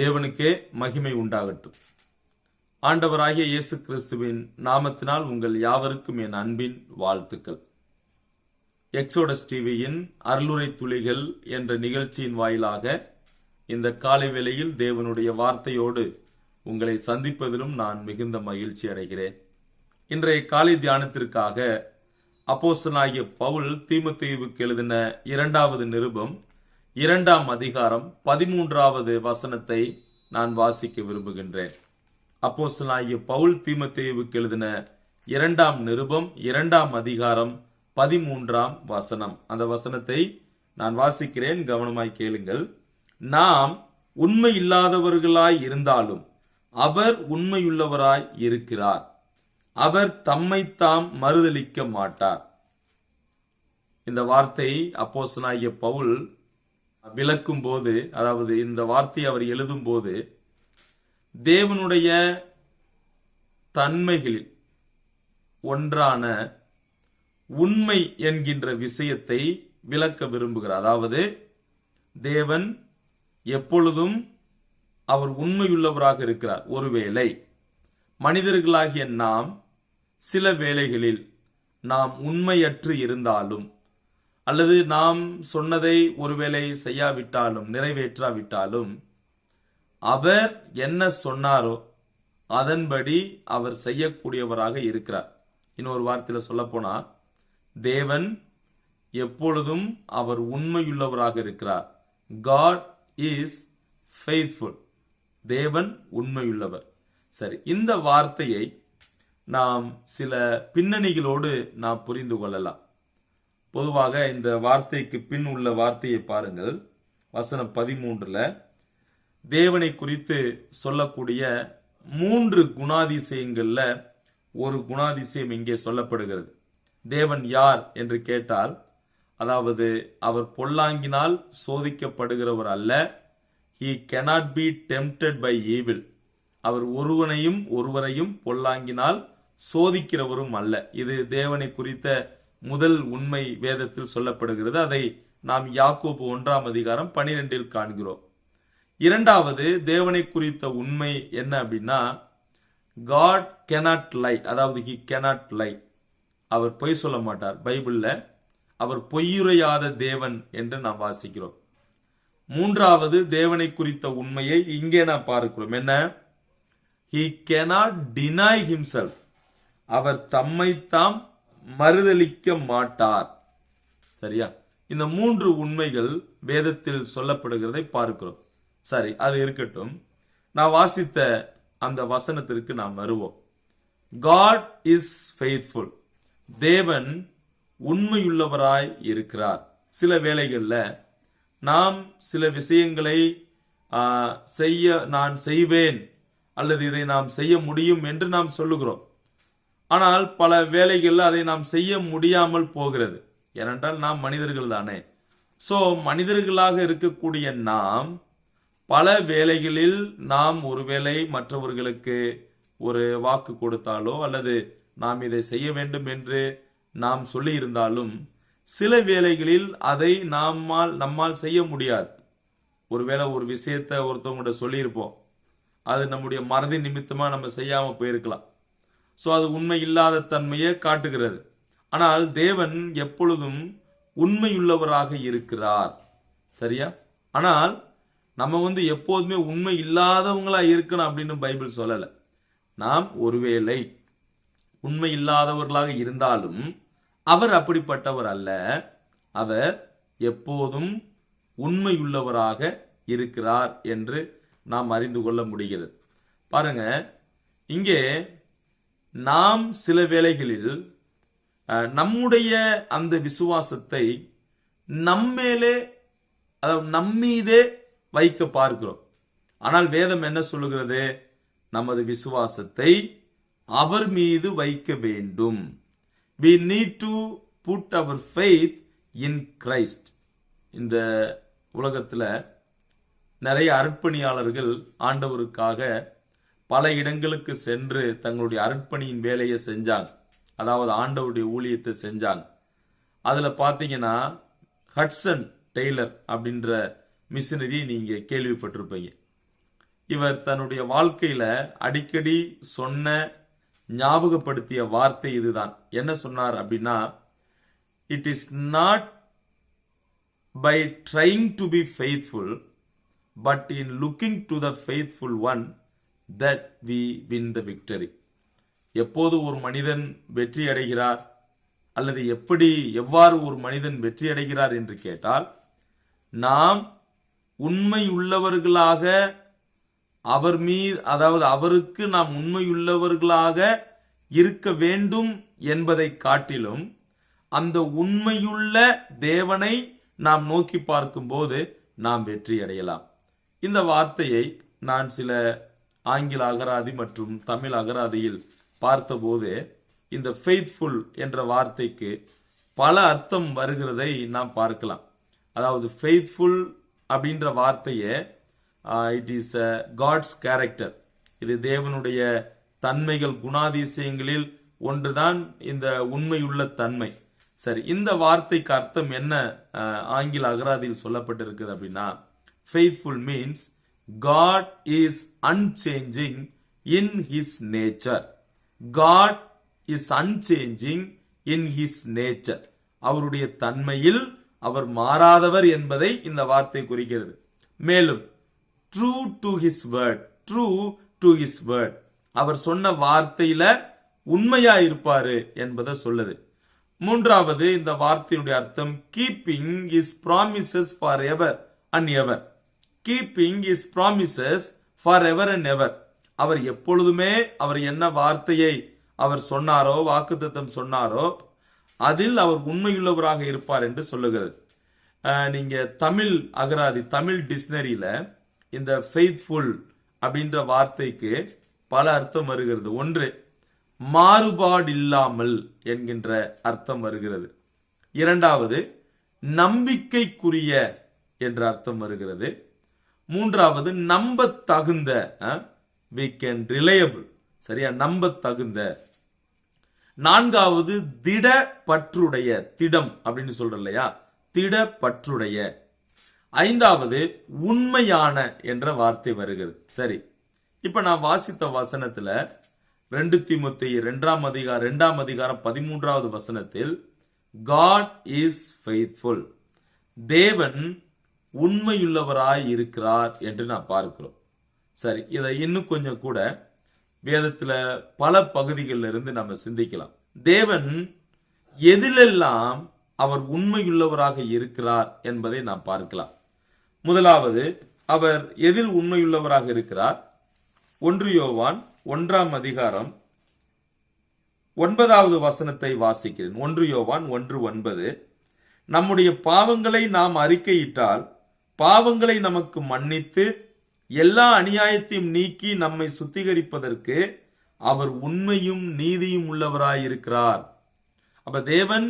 தேவனுக்கே மகிமை உண்டாகட்டும். ஆண்டவராகிய இயேசு கிறிஸ்துவின் நாமத்தினால் உங்கள் யாவருக்கும் என் அன்பின் வாழ்த்துக்கள். எக்ஸோடஸ் டிவியின் அருளுரை துளிகள் என்ற நிகழ்ச்சியின் வாயிலாக இந்த காலை வேளையில் தேவனுடைய வார்த்தையோடு உங்களை சந்திப்பதிலும் நான் மிகுந்த மகிழ்ச்சி அடைகிறேன். இன்றைய காலை தியானத்திற்காக அப்போஸ்தலனாகிய பவுல் தீமோத்தேயுவுக்கு எழுதின 2வது நிருபம் 2ஆம் அதிகாரம் 13வது வசனத்தை நான் வாசிக்க விரும்புகின்றேன். அப்போஸ்தலனாகிய பவுல் தீமோத்தேயுவுக்கு எழுதின 2ஆம் நிருபம் 2ஆம் அதிகாரம் 13ஆம் வசனம். அந்த வசனத்தை நான் வாசிக்கிறேன், கவனமாய் கேளுங்கள். நாம் உண்மை இல்லாதவர்களாய் இருந்தாலும் அவர் உண்மையுள்ளவராய் இருக்கிறார். அவர் தம்மைத்தாம் மறுதலிக்க மாட்டார். இந்த வார்த்தை அப்போஸ்தலனாகிய பவுல் விளக்கும் போது, அதாவது இந்த வார்த்தை அவர் எழுதும் போது, தேவனுடைய தன்மைகளில் ஒன்றான உண்மை என்கின்ற விஷயத்தை விளக்க விரும்புகிறார். அதாவது தேவன் எப்பொழுதும் அவர் உண்மையுள்ளவராக இருக்கிறார். ஒருவேளை மனிதர்களாகிய நாம் சில வேளைகளில் நாம் உண்மையற்று இருந்தாலும், அல்லது நாம் சொன்னதை ஒருவேளை செய்யாவிட்டாலும், நிறைவேற்றாவிட்டாலும், அவர் என்ன சொன்னாரோ அதன்படி அவர் செய்யக்கூடியவராக இருக்கிறார். இன்னொரு வார்த்தையில சொல்ல போனா, தேவன் எப்பொழுதும் அவர் உண்மையுள்ளவராக இருக்கிறார். God is faithful. தேவன் உண்மையுள்ளவர். சரி, இந்த வார்த்தையை நாம் சில பின்னணிகளோடு நாம் புரிந்து கொள்ளலாம். பொதுவாக இந்த வார்த்தைக்கு பின் உள்ள வார்த்தையை பாருங்கள். வசனம் 13ல தேவனை குறித்து சொல்லக்கூடிய 3 குணாதிசயங்கள்ல ஒரு குணாதிசயம் இங்கே சொல்லப்படுகிறது. தேவன் யார் என்று கேட்டால், அதாவது அவர் பொல்லாங்கினால் சோதிக்கப்படுகிறவர் அல்ல. He cannot be tempted by evil. அவர் ஒருவரையும் பொல்லாங்கினால் சோதிக்கிறவரும் அல்ல. இது தேவனை குறித்த முதல் உண்மை வேதத்தில் சொல்லப்படுகிறது. அதை நாம் யாக்கோபு 1ஆம் அதிகாரம் 12இல் காண்கிறோம். இரண்டாவது தேவனை குறித்த உண்மை என்ன அப்படின்னா, God cannot lie. அதாவது he cannot lie. அவர் பொய் சொல்ல மாட்டார். பைபிள்ல அவர் பொய்யுரையாத தேவன் என்று நாம் வாசிக்கிறோம். மூன்றாவது தேவனை குறித்த உண்மையை இங்கே நாம் பார்க்கிறோம். என்ன? He cannot deny himself. அவர் தம்மைத்தாம் மறுதலிக்க மாட்டார். சரியா? இந்த 3 உண்மைகள் வேதத்தில் சொல்லப்படுகிறதை பார்க்கிறோம். சரி, அது இருக்கட்டும். நான் வாசித்த அந்த வசனத்திற்கு நாம் வருவோம். God is faithful. தேவன் உண்மையுள்ளவராய் இருக்கிறார். சில வேளைகள்ல நாம் சில விஷயங்களை நான் செய்வேன், அல்லது இதை நாம் செய்ய முடியும் என்று நாம் சொல்லுகிறோம். ஆனால் பல வேளைகளில் அதை நாம் செய்ய முடியாமல் போகிறது. ஏனென்றால் நாம் மனிதர்கள் தானே. சோ மனிதர்களாக இருக்கக்கூடிய நாம் பல வேளைகளில் நாம் ஒருவேளை மற்றவர்களுக்கு ஒரு வாக்கு கொடுத்தாலோ, அல்லது நாம் இதை செய்ய வேண்டும் என்று நாம் சொல்லி இருந்தாலும், சில வேளைகளில் அதை நம்மால் செய்ய முடியாது. ஒருவேளை ஒரு விஷயத்தை ஒருத்தவங்க சொல்லியிருப்போம், அது நம்முடைய மறதி நிமித்தமா நம்ம செய்யாம போயிருக்கலாம். சோ அது உண்மை இல்லாத தன்மையை காட்டுகிறது. ஆனால் தேவன் எப்பொழுதும் உண்மையுள்ளவராக இருக்கிறார். சரியா? ஆனால் நம்ம எப்போதுமே உண்மை இல்லாதவங்களா இருக்கணும் அப்படின்னு பைபிள் சொல்லல. நாம் ஒருவேளை உண்மை இல்லாதவர்களாக இருந்தாலும் அவர் அப்படிப்பட்டவர் அல்ல. அவர் எப்போதும் உண்மையுள்ளவராக இருக்கிறார் என்று நாம் அறிந்து கொள்ள முடிகிறது. பாருங்க, இங்கே நாம் சில வேளைகளில் நம்முடைய அந்த விசுவாசத்தை நம்மேலே, அதாவது நம்மீதே வைக்க பார்க்கிறோம். ஆனால் வேதம் என்ன சொல்லுகிறது? நமது விசுவாசத்தை அவர் மீது வைக்க வேண்டும். We need to put our faith in Christ. இந்த உலகத்துல நிறைய அர்ப்பணியாளர்கள் ஆண்டவருக்காக பல இடங்களுக்கு சென்று தங்களுடைய அர்ப்பணியின் வேலையை செஞ்சாங்க. அதாவது ஆண்டவருடைய ஊழியத்தை செஞ்சாங்க. அதுல பாத்தீங்கன்னா ஹட்சன் டெய்லர் அப்படின்ற மிஷினரி நீங்க கேள்விப்பட்டிருப்பீங்க. இவர் தன்னுடைய வாழ்க்கையில அடிக்கடி சொன்ன ஞாபகப்படுத்திய வார்த்தை இதுதான். என்ன சொன்னார் அப்படின்னா, it is not by trying to be faithful but in looking to the faithful one that we win the victory. எப்போது ஒரு மனிதன் வெற்றி அடைகிறார் அல்லது எவ்வாறு ஒரு மனிதன் வெற்றி அடைகிறார் என்று கேட்டால், நாம் உண்மை உள்ளவர்களாக அவர் மீது, அதாவது அவருக்கு நாம் உண்மையுள்ளவர்களாக இருக்க வேண்டும் என்பதை காட்டிலும் அந்த உண்மையுள்ள தேவனை நாம் நோக்கி பார்க்கும்போது நாம் வெற்றி அடையலாம். இந்த வார்த்தையை நான் சில ஆங்கில அகராதி மற்றும் தமிழ் அகராதியில் பார்த்தபோது இந்த ஃபெய்த்ஃபுல் என்ற வார்த்தைக்கு பல அர்த்தம் வருகிறதை நாம் பார்க்கலாம். அதாவது ஃபெய்த்ஃபுல் அப்படின்ற வார்த்தையை இட் இஸ் காட்ஸ் கேரக்டர், இது தேவனுடைய தன்மைகள் குணாதிசயங்களில் ஒன்றுதான் இந்த உண்மையுள்ள தன்மை. சரி, இந்த வார்த்தைக்கு அர்த்தம் என்ன ஆங்கில அகராதியில் சொல்லப்பட்டிருக்குது அப்படின்னா, faithful means God is unchanging in his nature. God is unchanging in his nature. அவருடைய தன்மையில் அவர் மாறாதவர் என்பதை இந்த வார்த்தை குறிக்கிறது. மேலும் true to his word, true to his word, அவர் சொன்ன வார்த்தையில உண்மையா இருப்பாரு என்பதை சொல்லுது. மூன்றாவது, இந்த வார்த்தையுடைய அர்த்தம் keeping his promises forever and ever. keeping his promises forever and ever. அவர் எப்பொழுதுமே அவர் என்ன வார்த்தையை அவர் சொன்னாரோ, வாக்குத்தத்தம் சொன்னாரோ, அதில் அவர் உண்மையுள்ளவராக இருப்பார் என்று சொல்லுகிறது. நீங்க தமிழ் அகராதி, தமிழ் டிக்ஷனரியில இந்த ஃபெய்த்ஃபுல் அப்படின்ற வார்த்தைக்கு பல அர்த்தம் வருகிறது. ஒன்று, மாறுபாடில்லாமல் என்கின்ற அர்த்தம் வருகிறது. இரண்டாவது, நம்பிக்கைக்குரிய என்ற அர்த்தம் வருகிறது. மூன்றாவது, நம்ப தகுந்த, we can reliable, சரியா, நம்ப தகுந்த. நான்காவது, திட பற்றுடைய, திடம் அப்படின்னு சொல்ற இல்லையா, திட பற்றுடைய. ஐந்தாவது, உண்மையான என்ற வார்த்தை வருகிறது. சரி, இப்ப நான் வாசித்த வசனத்துல 2 தீமோத்தேயு 2ஆம் அதிகாரம் 13வது வசனத்தில் God is faithful, தேவன் உண்மையுள்ளவராய் இருக்கிறார் என்று நான் பார்க்கிறோம். சரி, இதை இன்னும் கொஞ்சம் கூட வேதத்துல பல பகுதிகளில் இருந்து நம்ம சிந்திக்கலாம். தேவன் எதிலெல்லாம் அவர் உண்மையுள்ளவராக இருக்கிறார் என்பதை நாம் பார்க்கலாம். முதலாவது, அவர் எதில் உண்மையுள்ளவராக இருக்கிறார்? 1 யோவான் 1ஆம் அதிகாரம் 9வது வசனத்தை வாசிக்கிறேன். 1 யோவான் 1:9, நம்முடைய பாவங்களை நாம் அறிக்கையிட்டால் பாவங்களை நமக்கு மன்னித்து எல்லா அநியாயத்தையும் நீக்கி நம்மை சுத்திகரிப்பதற்கு அவர் உண்மையும் நீதியும் உள்ளவராயிருக்கிறார். அப்ப தேவன்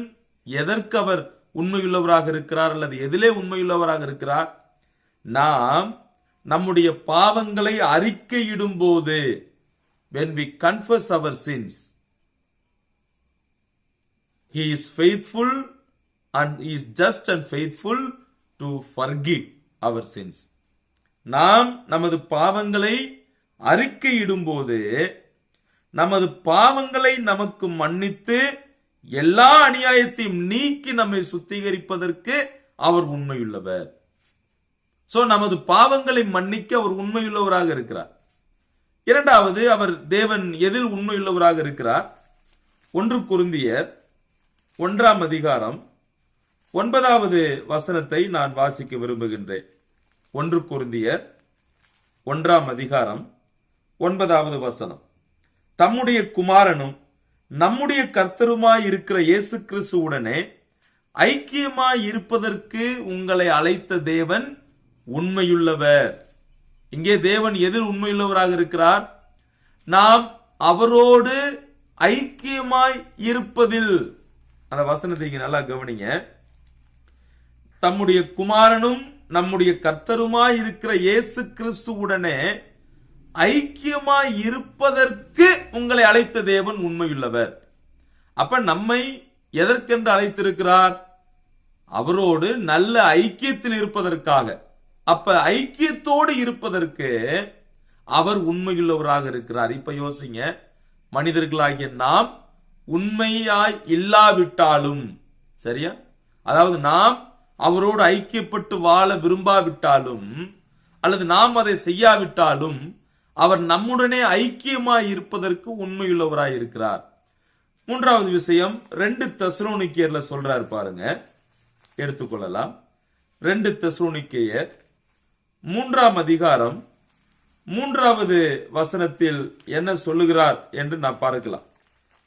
எதற்கு அவர் உண்மையுள்ளவராக இருக்கிறார் அல்லது எதிலே உண்மையுள்ளவராக இருக்கிறார்? நாம் நம்முடைய பாவங்களை அறிக்கையிடும் போது, when we confess our sins, he is faithful and he is just and faithful to forgive our sins. நாம் நமது பாவங்களை அறிக்கையிடும் போது நமது பாவங்களை நமக்கு மன்னித்து எல்லா அநியாயத்தையும் நீக்கி நம்மை சுத்திகரிப்பதற்கு அவர் உண்மையுள்ளவர். சோ நமது பாவங்களை மன்னிக்க அவர் உண்மையுள்ளவராக இருக்கிறார். இரண்டாவது, அவர் தேவன் எதில் உண்மையுள்ளவராக இருக்கிறார்? 1 கொரிந்தியர் 1ஆம் அதிகாரம் 9வது வசனத்தை நான் வாசிக்க விரும்புகின்றேன். 1 கொரிந்தியர் 1ஆம் அதிகாரம் 9வது வசனம். தம்முடைய குமாரனும் நம்முடைய கர்த்தருமாய் இருக்கிற இயேசு கிறிஸ்துவுடனே ஐக்கியமாய் இருப்பதற்கு உங்களை அழைத்த தேவன் உண்மையுள்ளவர். இங்கே தேவன் எதில் உண்மையுள்ளவராக இருக்கிறார்? நாம் அவரோடு ஐக்கியமாய் இருப்பதில். அந்த வசனத்தை இங்க நல்லா கவனிங்க. தம்முடைய குமாரனும் நம்முடைய கர்த்தருமாய் இருக்கிற இயேசு கிறிஸ்துவுடனே ஐக்கியமாய் இருப்பதற்கு உங்களை அழைத்த தேவன் உண்மையுள்ளவர். அப்ப நம்மை எதற்கென்று அழைத்திருக்கிறார்? அவரோடு நல்ல ஐக்கியத்தில் இருப்பதற்காக. அப்ப ஐக்கியத்தோடு இருப்பதற்கு அவர் உண்மையுள்ளவராக இருக்கிறார். இப்ப யோசிங்க, மனிதர்களாகிய நாம் உண்மையாய் இல்லாவிட்டாலும், சரியா, அதாவது நாம் அவரோடு ஐக்கியப்பட்டு வாழ விரும்பாவிட்டாலும் அல்லது நாம் அதை செய்யாவிட்டாலும் அவர் நம்முடனே ஐக்கியமாய் இருப்பதற்கு உண்மையுள்ளவராய் இருக்கிறார். மூன்றாவது விஷயம் 2 தெசலோனிக்கேயர்ல சொல்றாரு பாருங்க, எடுத்துக்கொள்ளலாம். 2 தெசலோனிக்கேயர் 3ஆம் அதிகாரம் 3வது வசனத்தில் என்ன சொல்லுகிறார் என்று நான் பார்க்கலாம்.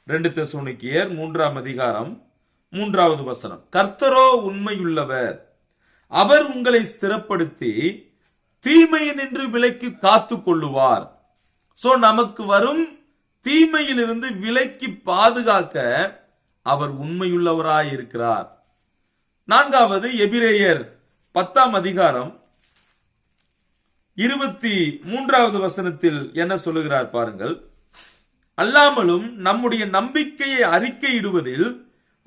2 தெசலோனிக்கேயர் 3ஆம் அதிகாரம் 3வது வசனம். கர்த்தரோ உண்மையுள்ளவர், அவர் உங்களை ஸ்திரப்படுத்தி தீமையினின்று விலக்கி காத்து கொள்ளுவார். சோ நமக்கு வரும் தீமையிலிருந்து விலக்கி பாதுகாக்க அவர் உண்மையுள்ளவராய் இருக்கிறார். 4வது எபிரேயர் 10ஆம் அதிகாரம் 23வது வசனத்தில் என்ன சொல்லுகிறார் பாருங்கள். அல்லாமலும் நம்முடைய நம்பிக்கையை அறிக்கையிடுவதில்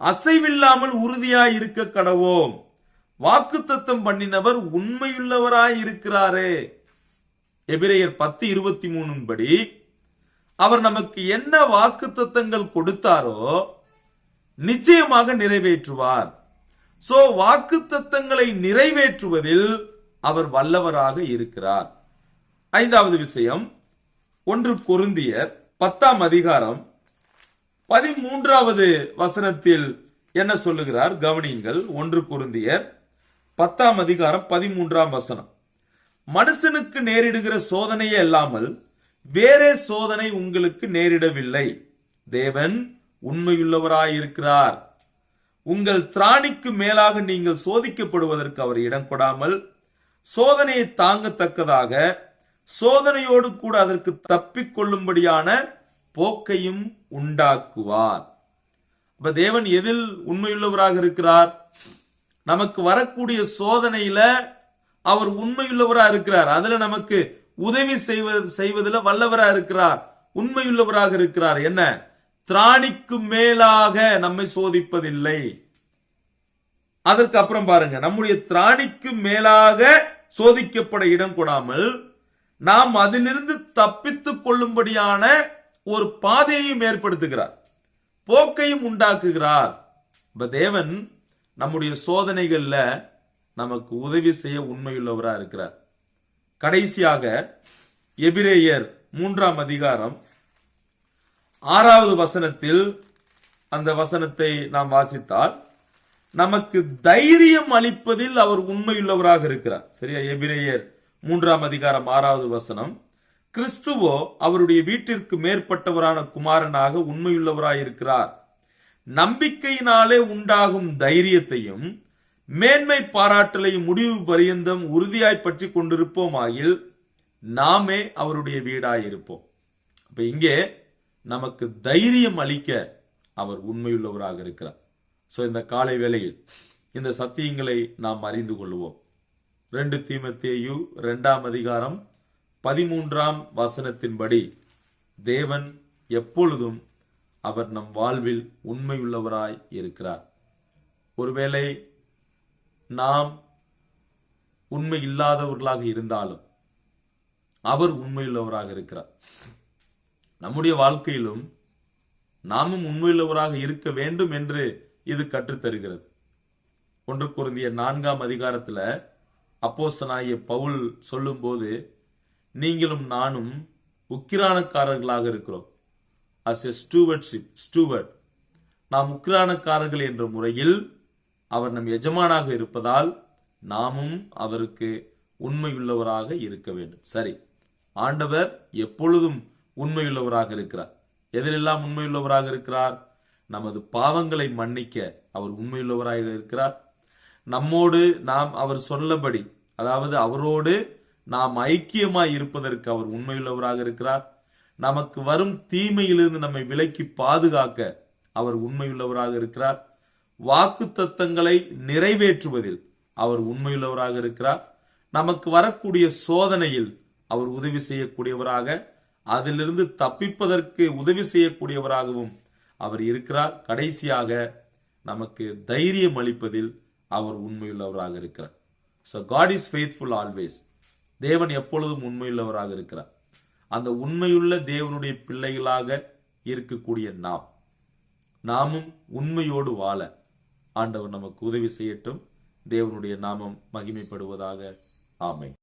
அசைவில்லாமல் உறுதியாய் இருக்க கடவோம். வாக்குத்தத்தம் பண்ணினவர் உண்மையுள்ளவராய் இருக்கிறாரே. எபிரேயர் 10:23 படி அவர் நமக்கு என்ன வாக்குத்தத்தங்கள் கொடுத்தாரோ நிச்சயமாக நிறைவேற்றுவார். சோ வாக்குத்தத்தங்களை நிறைவேற்றுவதில் அவர் வல்லவராக இருக்கிறார். 5வது விஷயம் 1 கொரிந்தியர் 10ஆம் அதிகாரம் 13வது வசனத்தில் என்ன சொல்லுகிறார் கவனியுங்கள். 1 கொரிந்தியர் 10ஆம் அதிகாரம் 13ஆம் வசனம். மனுஷனுக்கு நேரிடுகிற சோதனையே அல்லாமல் வேறே சோதனை உங்களுக்கு நேரிடவில்லை. தேவன் உண்மையுள்ளவராயிருக்கிறார். உங்கள் திராணிக்கு மேலாக நீங்கள் சோதிக்கப்படுவதற்கு அவர் இடம் கொடாமல் சோதனையை தாங்கத்தக்கதாக சோதனையோடு கூட அதற்கு தப்பிக்கொள்ளும்படியான போக்கையும் உண்டாக்குவார். அப்ப தேவன் எதில் உண்மையுள்ளவராக இருக்கிறார்? நமக்கு வரக்கூடிய சோதனையில அவர் உண்மையுள்ளவராக இருக்கிறார். அதுல நமக்கு உதவி செய்வதில் வல்லவராக இருக்கிறார், உண்மையுள்ளவராக இருக்கிறார். என்ன? திராணிக்கு மேலாக நம்மை சோதிப்பதில்லை. அதற்கு அப்புறம் பாருங்க, நம்முடைய திராணிக்கு மேலாக சோதிக்கப்பட இடம் கொடாமல் நாம் அதிலிருந்து தப்பித்துக் கொள்ளும்படியான ஒரு பாதையையும் ஏற்படுத்துகிறார், போக்கையும் உண்டாக்குகிறார். இப்ப தேவன் நம்முடைய சோதனைகள்ல நமக்கு உதவி செய்ய உண்மையுள்ளவரா இருக்கிறார். கடைசியாக எபிரேயர் 3ஆம் அதிகாரம் 6வது வசனத்தில் அந்த வசனத்தை நாம் வாசித்தால் நமக்கு தைரியம் அளிப்பதில் அவர் உண்மையுள்ளவராக இருக்கிறார். சரியா? எபிரேயர் 3ஆம் அதிகாரம் 6வது வசனம். கிறிஸ்துவோ அவருடைய வீட்டிற்கு மேற்பட்டவரான குமாரனாக உண்மையுள்ளவராயிருக்கிறார். நம்பிக்கையினாலே உண்டாகும் தைரியத்தையும் மேன்மை பாராட்டலையும் முடிவு பரியந்தம் உறுதியாய் பற்றி கொண்டிருப்போம் ஆகில் நாமே அவருடைய வீடாயிருப்போம். அப்ப இங்கே நமக்கு தைரியம் அளிக்க அவர் உண்மையுள்ளவராக இருக்கிறார். சோ இந்த காலை வேளையில் இந்த சத்தியங்களை நாம் அறிந்து கொள்வோம். 2 தீமோத்தேயு 2ஆம் அதிகாரம் 13ஆம் வசனத்தின்படி தேவன் எப்பொழுதும் அவர் நம் வாழ்வில் உண்மையுள்ளவராய் இருக்கிறார். ஒருவேளை நாம் உண்மை இல்லாதவர்களாக இருந்தாலும் அவர் உண்மையுள்ளவராக இருக்கிறார். நம்முடைய வாழ்க்கையிலும் நாமும் உண்மையுள்ளவராக இருக்க வேண்டும் என்று இது கற்றுத்தருகிறது. 1 கொரிந்தியர் 4ஆம் அதிகாரத்துல அப்போஸ்தலனாகிய பவுல் சொல்லும் போது, நீங்களும் நானும் உக்கிரானக்காரர்களாக இருக்கிறோம். as a steward, நாம் உக்கிரானக்காரர்கள் என்ற முறையில் அவர் நம் எஜமானாக இருப்பதால் நாமும் அவருக்கு உண்மையுள்ளவராக இருக்க வேண்டும். சரி, ஆண்டவர் எப்பொழுதும் உண்மையுள்ளவராக இருக்கிறார். எதிலெல்லாம் உண்மையுள்ளவராக இருக்கிறார்? நமது பாவங்களை மன்னிக்க அவர் உண்மையுள்ளவராக இருக்கிறார். நம்மோடு நாம் அவர் சொல்லபடி, அதாவது அவரோடு நாம் ஐக்கியமாய் இருப்பதற்கு அவர் உண்மையுள்ளவராக இருக்கிறார். நமக்கு வரும் தீமையிலிருந்து நம்மை விலக்கி பாதுகாக்க அவர் உண்மையுள்ளவராக இருக்கிறார். வாக்குத்தத்தங்களை நிறைவேற்றுவதில் அவர் உண்மையுள்ளவராக இருக்கிறார். நமக்கு வரக்கூடிய சோதனையில் அவர் உதவி செய்யக்கூடியவராக, அதிலிருந்து தப்பிப்பதற்கு உதவி செய்யக்கூடியவராகவும் அவர் இருக்கிறார். கடைசியாக நமக்கு தைரியம் அளிப்பதில் அவர் உண்மையுள்ளவராக இருக்கிறார். So God is faithful always. தேவன் எப்பொழுதும் உண்மையுள்ளவராக இருக்கிறார். அந்த உண்மையுள்ள தேவனுடைய பிள்ளைகளாக இருக்கக்கூடிய நாமும் உண்மையோடு வாழ ஆண்டவர் நமக்கு உதவி செய்யட்டும். தேவனுடைய நாமம் மகிமைப்படுவதாக. ஆமென்.